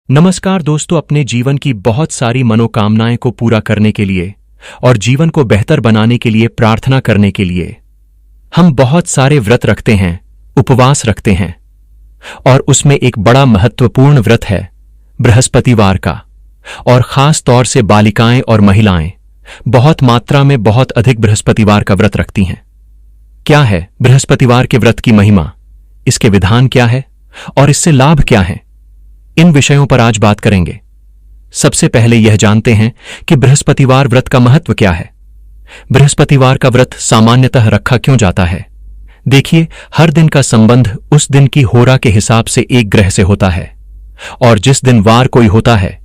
नमस्कार दोस्तों, अपने जीवन की बहुत सारी मनोकामनाएं को पूरा करने के लिए और जीवन को बेहतर बनाने के लिए प्रार्थना करने के लिए हम बहुत सारे व्रत रखते हैं, उपवास रखते हैं। और उसमें एक बड़ा महत्वपूर्ण व्रत है बृहस्पतिवार का। और खास तौर से बालिकाएं और महिलाएं बहुत मात्रा में बहुत अधिक बृहस्पतिवार का व्रत रखती हैं। क्या है बृहस्पतिवार के व्रत की महिमा, इसके विधान क्या है और इससे लाभ क्या है, इन विषयों पर आज बात करेंगे। सबसे पहले यह जानते हैं कि बृहस्पतिवार व्रत का महत्व क्या है। बृहस्पतिवार का व्रत सामान्यतः रखा क्यों जाता है? देखिए, हर दिन का संबंध उस दिन की होरा के हिसाब से एक ग्रह से होता है, और जिस दिन वार कोई होता है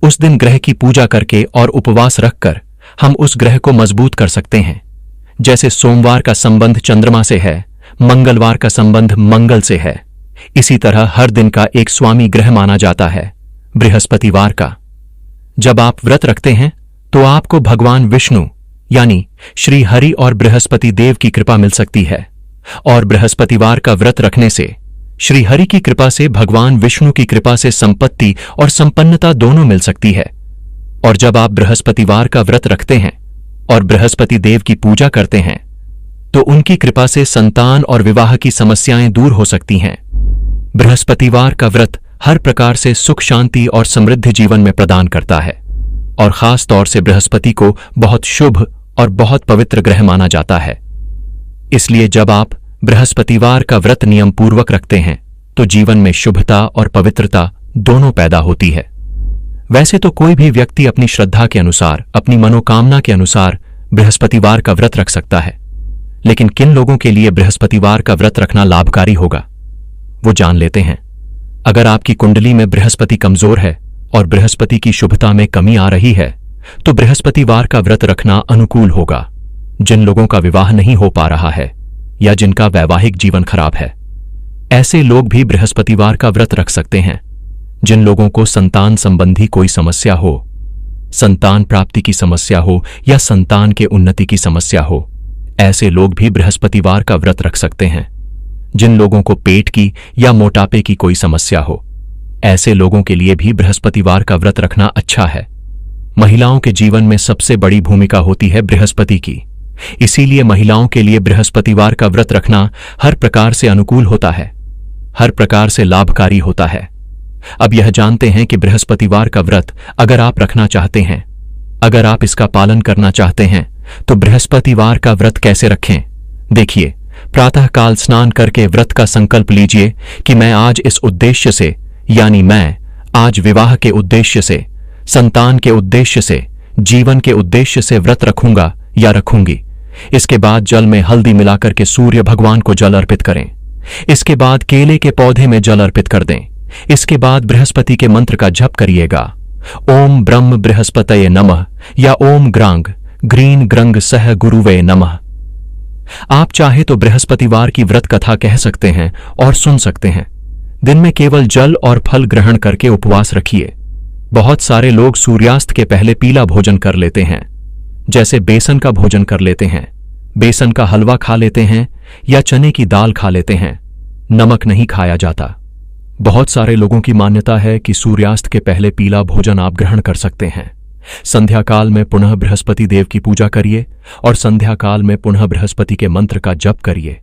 उस दिन ग्रह की पूजा करके और उपवास रखकर हम उस ग्रह को मजबूत कर सकते हैं। जैसे सोमवार का संबंध चंद्रमा से है, मंगलवार का संबंध मंगल से है, इसी तरह हर दिन का एक स्वामी ग्रह माना जाता है बृहस्पतिवार का। जब आप व्रत रखते हैं तो आपको भगवान विष्णु यानी श्री हरि और बृहस्पति देव की कृपा मिल सकती है। और बृहस्पतिवार का व्रत रखने से श्री हरि की कृपा से भगवान विष्णु की कृपा से संपत्ति और संपन्नता दोनों मिल सकती है। और जब आप बृहस्पतिवार का व्रत रखते हैं और बृहस्पति देव की पूजा करते हैं तो उनकी कृपा से संतान और विवाह की समस्याएं दूर हो सकती हैं। बृहस्पतिवार का व्रत हर प्रकार से सुख, शांति और समृद्ध जीवन में प्रदान करता है। और खास तौर से बृहस्पति को बहुत शुभ और बहुत पवित्र ग्रह माना जाता है। इसलिए जब आप बृहस्पतिवार का व्रत नियम पूर्वक रखते हैं तो जीवन में शुभता और पवित्रता दोनों पैदा होती है। वैसे तो कोई भी व्यक्ति अपनी श्रद्धा के अनुसार, अपनी मनोकामना के अनुसार बृहस्पतिवार का व्रत रख सकता है, लेकिन किन लोगों के लिए बृहस्पतिवार का व्रत रखना लाभकारी होगा वो जान लेते हैं। अगर आपकी कुंडली में बृहस्पति कमजोर है और बृहस्पति की शुभता में कमी आ रही है तो बृहस्पतिवार का व्रत रखना अनुकूल होगा। जिन लोगों का विवाह नहीं हो पा रहा है या जिनका वैवाहिक जीवन खराब है, ऐसे लोग भी बृहस्पतिवार का व्रत रख सकते हैं। जिन लोगों को संतान संबंधी कोई समस्या हो, संतान प्राप्ति की समस्या हो या संतान के उन्नति की समस्या हो, ऐसे लोग भी बृहस्पतिवार का व्रत रख सकते हैं। जिन लोगों को पेट की या मोटापे की कोई समस्या हो, ऐसे लोगों के लिए भी बृहस्पतिवार का व्रत रखना अच्छा है। महिलाओं के जीवन में सबसे बड़ी भूमिका होती है बृहस्पति की, इसीलिए महिलाओं के लिए बृहस्पतिवार का व्रत रखना हर प्रकार से अनुकूल होता है, हर प्रकार से लाभकारी होता है। अब यह जानते हैं कि बृहस्पतिवार का व्रत अगर आप रखना चाहते हैं, अगर आप इसका पालन करना चाहते हैं तो बृहस्पतिवार का व्रत कैसे रखें। देखिए, प्रातःकाल स्नान करके व्रत का संकल्प लीजिए कि मैं आज इस उद्देश्य से, यानी मैं आज विवाह के उद्देश्य से, संतान के उद्देश्य से, जीवन के उद्देश्य से व्रत रखूंगा या रखूंगी। इसके बाद जल में हल्दी मिलाकर के सूर्य भगवान को जल अर्पित करें। इसके बाद केले के पौधे में जल अर्पित कर दें। इसके बाद बृहस्पति के मंत्र का जप करिएगा। ओम ब्रह्म बृहस्पतये नमः या ओम ग्रांग ग्रीन ग्रंग सह गुरुवे नमः। आप चाहे तो बृहस्पतिवार की व्रत कथा कह सकते हैं और सुन सकते हैं। दिन में केवल जल और फल ग्रहण करके उपवास रखिए। बहुत सारे लोग सूर्यास्त के पहले पीला भोजन कर लेते हैं, जैसे बेसन का भोजन कर लेते हैं, बेसन का हलवा खा लेते हैं या चने की दाल खा लेते हैं। नमक नहीं खाया जाता। बहुत सारे लोगों की मान्यता है कि सूर्यास्त के पहले पीला भोजन आप ग्रहण कर सकते हैं। संध्या काल में पुनः बृहस्पति देव की पूजा करिए और संध्या काल में पुनः बृहस्पति के मंत्र का जप करिए।